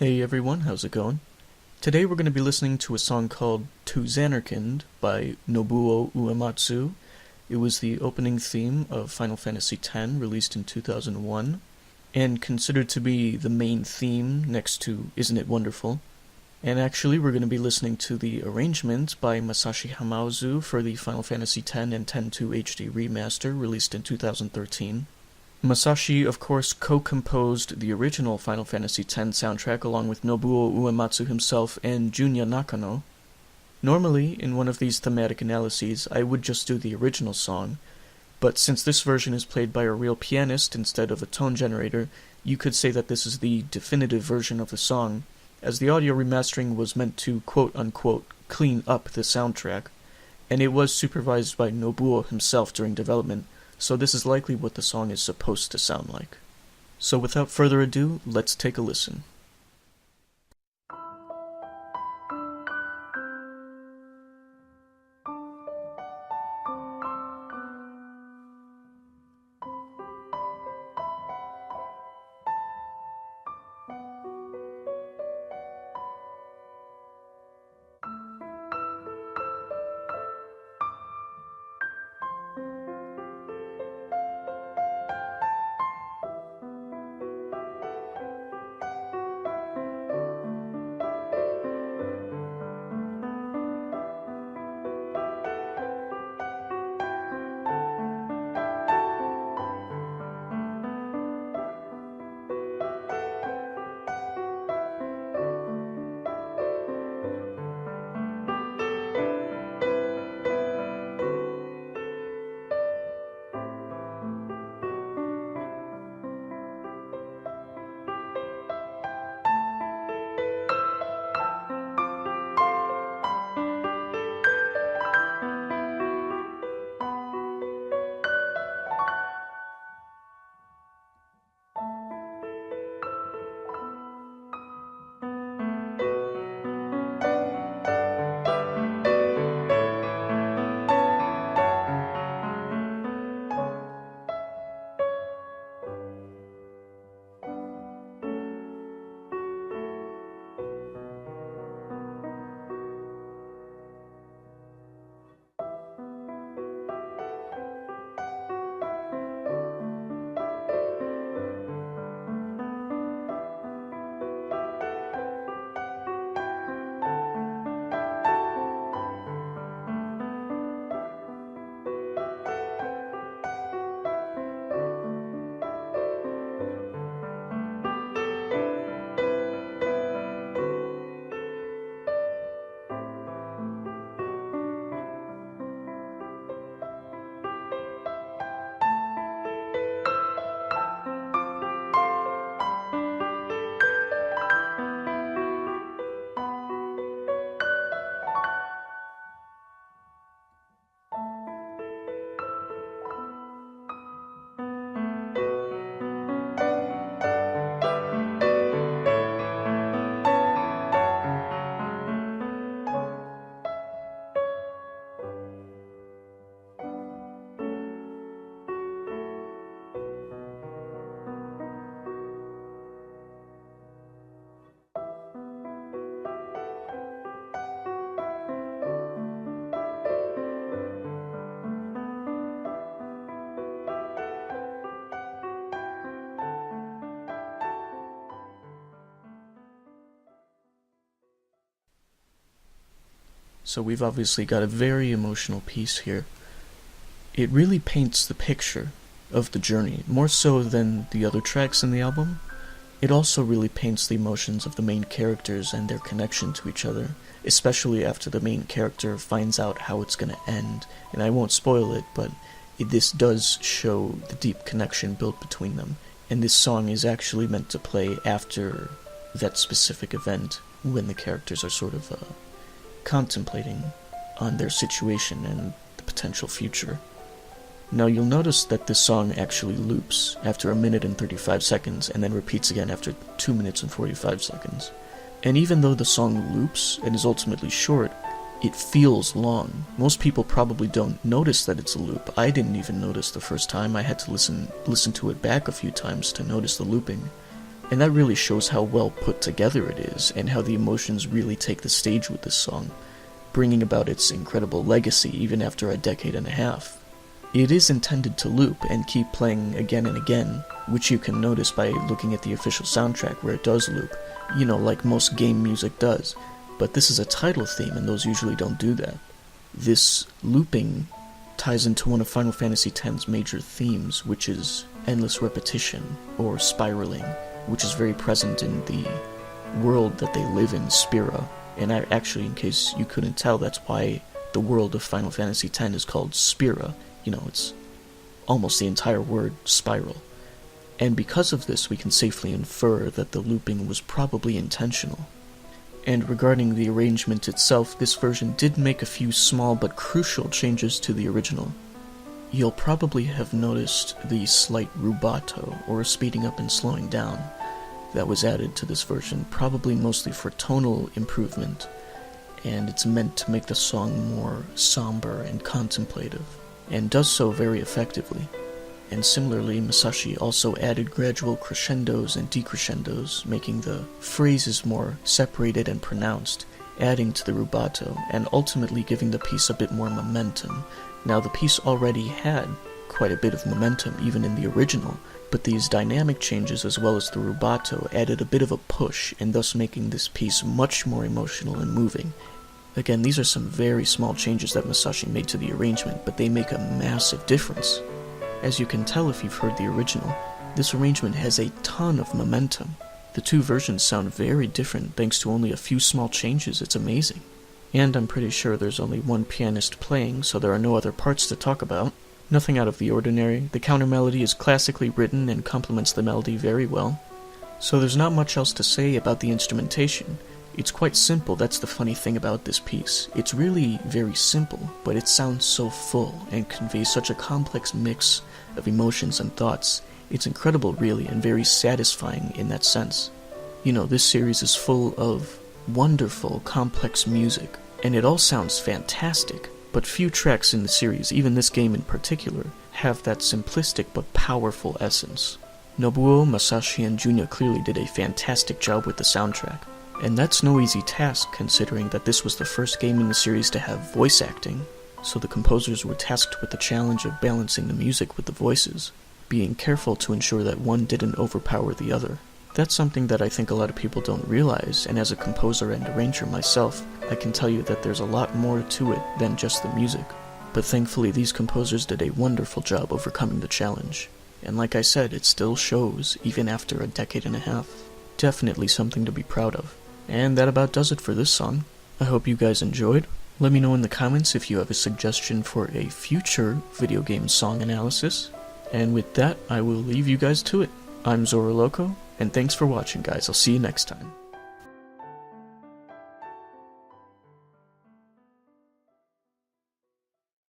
Hey everyone, how's it going? Today we're going to be listening to a song called To Zanarkand by Nobuo Uematsu. It was the opening theme of Final Fantasy X, released in 2001, and considered to be the main theme next to Isn't It Wonderful? And actually we're going to be listening to the arrangement by Masashi Hamauzu for the Final Fantasy X and X-2 HD Remaster, released in 2013. Masashi, of course, co-composed the original Final Fantasy X soundtrack along with Nobuo Uematsu himself and Junya Nakano. Normally, in one of these thematic analyses, I would just do the original song, but since this version is played by a real pianist instead of a tone generator, you could say that this is the definitive version of the song, as the audio remastering was meant to quote-unquote clean up the soundtrack, and it was supervised by Nobuo himself during development, so this is likely what the song is supposed to sound like. So without further ado, let's take a listen. So we've obviously got a very emotional piece here. It really paints the picture of the journey, more so than the other tracks in the album. It also really paints the emotions of the main characters and their connection to each other, especially after the main character finds out how it's going to end. And I won't spoil it, but this does show the deep connection built between them. And this song is actually meant to play after that specific event, when the characters are sort of contemplating on their situation and the potential future. Now you'll notice that this song actually loops after 1 minute and 35 seconds and then repeats again after 2 minutes and 45 seconds. And even though the song loops and is ultimately short, it feels long. Most people probably don't notice that it's a loop. I didn't even notice the first time. I had to listen to it back a few times to notice the looping. And that really shows how well put together it is, and how the emotions really take the stage with this song, bringing about its incredible legacy even after a decade and a half. It is intended to loop and keep playing again and again, which you can notice by looking at the official soundtrack where it does loop, like most game music does, but this is a title theme and those usually don't do that. This looping ties into one of Final Fantasy X's major themes, which is endless repetition, or spiraling, which is very present in the world that they live in, Spira. And actually, in case you couldn't tell, that's why the world of Final Fantasy X is called Spira. It's almost the entire word spiral. And because of this, we can safely infer that the looping was probably intentional. And regarding the arrangement itself, this version did make a few small but crucial changes to the original. You'll probably have noticed the slight rubato, or speeding up and slowing down, that was added to this version, probably mostly for tonal improvement, and it's meant to make the song more somber and contemplative, and does so very effectively. And similarly, Masashi also added gradual crescendos and decrescendos, making the phrases more separated and pronounced, adding to the rubato, and ultimately giving the piece a bit more momentum. Now, the piece already had quite a bit of momentum, even in the original, but these dynamic changes as well as the rubato added a bit of a push, and thus making this piece much more emotional and moving. Again, these are some very small changes that Masashi made to the arrangement, but they make a massive difference. As you can tell if you've heard the original, this arrangement has a ton of momentum. The two versions sound very different thanks to only a few small changes. It's amazing. And I'm pretty sure there's only one pianist playing, so there are no other parts to talk about. Nothing out of the ordinary. The counter melody is classically written and complements the melody very well. So there's not much else to say about the instrumentation. It's quite simple, that's the funny thing about this piece. It's really very simple, but it sounds so full and conveys such a complex mix of emotions and thoughts. It's incredible, really, and very satisfying in that sense. This series is full of wonderful, complex music, and it all sounds fantastic, but few tracks in the series, even this game in particular, have that simplistic but powerful essence. Nobuo, Masashi, and Junya clearly did a fantastic job with the soundtrack. And that's no easy task, considering that this was the first game in the series to have voice acting, so the composers were tasked with the challenge of balancing the music with the voices, being careful to ensure that one didn't overpower the other. That's something that I think a lot of people don't realize, and as a composer and arranger myself, I can tell you that there's a lot more to it than just the music. But thankfully these composers did a wonderful job overcoming the challenge. And like I said, it still shows, even after a decade and a half. Definitely something to be proud of. And that about does it for this song. I hope you guys enjoyed. Let me know in the comments if you have a suggestion for a future video game song analysis. And with that, I will leave you guys to it. I'm ZorroLoco, and thanks for watching, guys. I'll see you next time.